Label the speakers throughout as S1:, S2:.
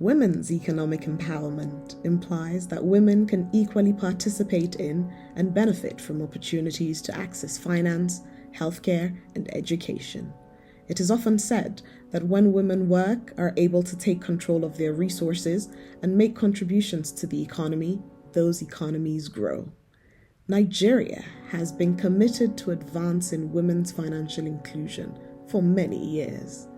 S1: Women's economic empowerment implies that women can equally participate in and benefit from opportunities to access finance, healthcare, and education. It is often said that when women work, are able to take control of their resources and make contributions to the economy, those economies grow. Nigeria has been committed to advancing women's financial inclusion for many years.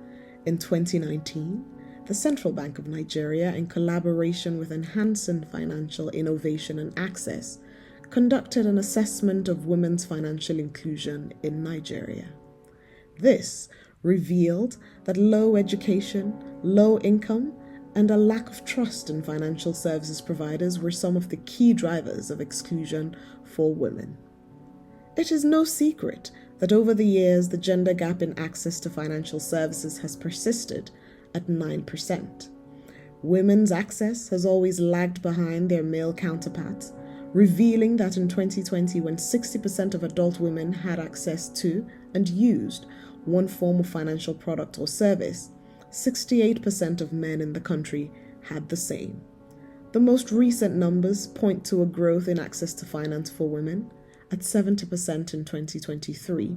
S1: In 2019, the Central Bank of Nigeria, in collaboration with Enhancing Financial Innovation and Access, conducted an assessment of women's financial inclusion in Nigeria. This revealed that low education, low income, and a lack of trust in financial services providers were some of the key drivers of exclusion for women. It is no secret that over the years the gender gap in access to financial services has persisted at 9%. Women's access has always lagged behind their male counterparts, revealing that in 2020, when 60% of adult women had access to and used one form of financial product or service, 68% of men in the country had the same. The most recent numbers point to a growth in access to finance for women at 70% in 2023,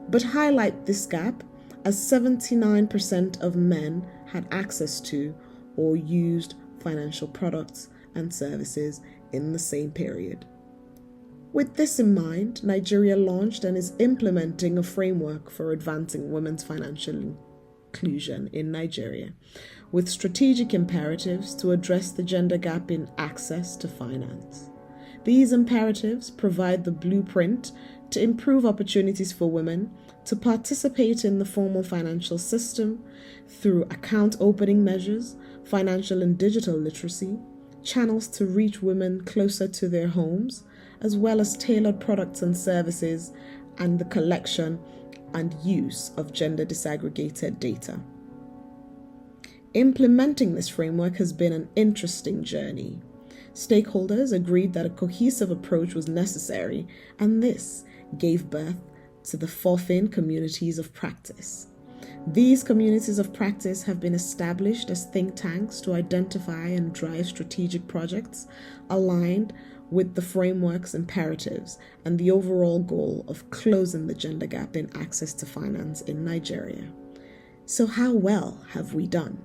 S1: but highlight this gap as 79% of men had access to or used financial products and services in the same period. With this in mind, Nigeria launched and is implementing a framework for advancing women's financial inclusion in Nigeria, with strategic imperatives to address the gender gap in access to finance. These imperatives provide the blueprint to improve opportunities for women to participate in the formal financial system through account opening measures, financial and digital literacy, channels to reach women closer to their homes, as well as tailored products and services, and the collection and use of gender disaggregated data. Implementing this framework has been an interesting journey. Stakeholders agreed that a cohesive approach was necessary, and this gave birth to the FOFIN communities of practice. These communities of practice have been established as think tanks to identify and drive strategic projects aligned with the framework's imperatives and the overall goal of closing the gender gap in access to finance in Nigeria. So how well have we done?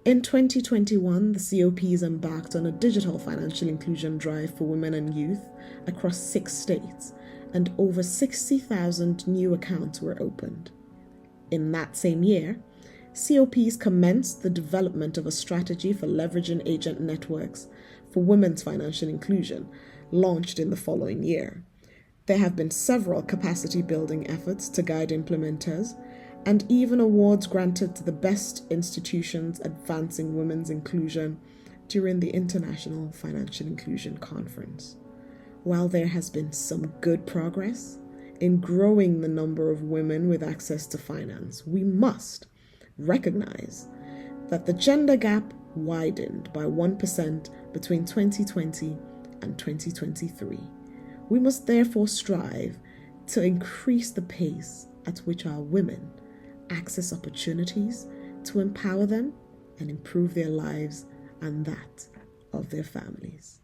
S1: In 2021, the COPs embarked on a digital financial inclusion drive for women and youth across 6 states, and over 60,000 new accounts were opened. In that same year, COPs commenced the development of a strategy for leveraging agent networks for women's financial inclusion, launched in the following year. There have been several capacity building efforts to guide implementers, and even awards granted to the best institutions advancing women's inclusion during the International Financial Inclusion Conference. While there has been some good progress in growing the number of women with access to finance, we must recognize that the gender gap widened by 1% between 2020 and 2023. We must therefore strive to increase the pace at which our women access opportunities to empower them and improve their lives and that of their families.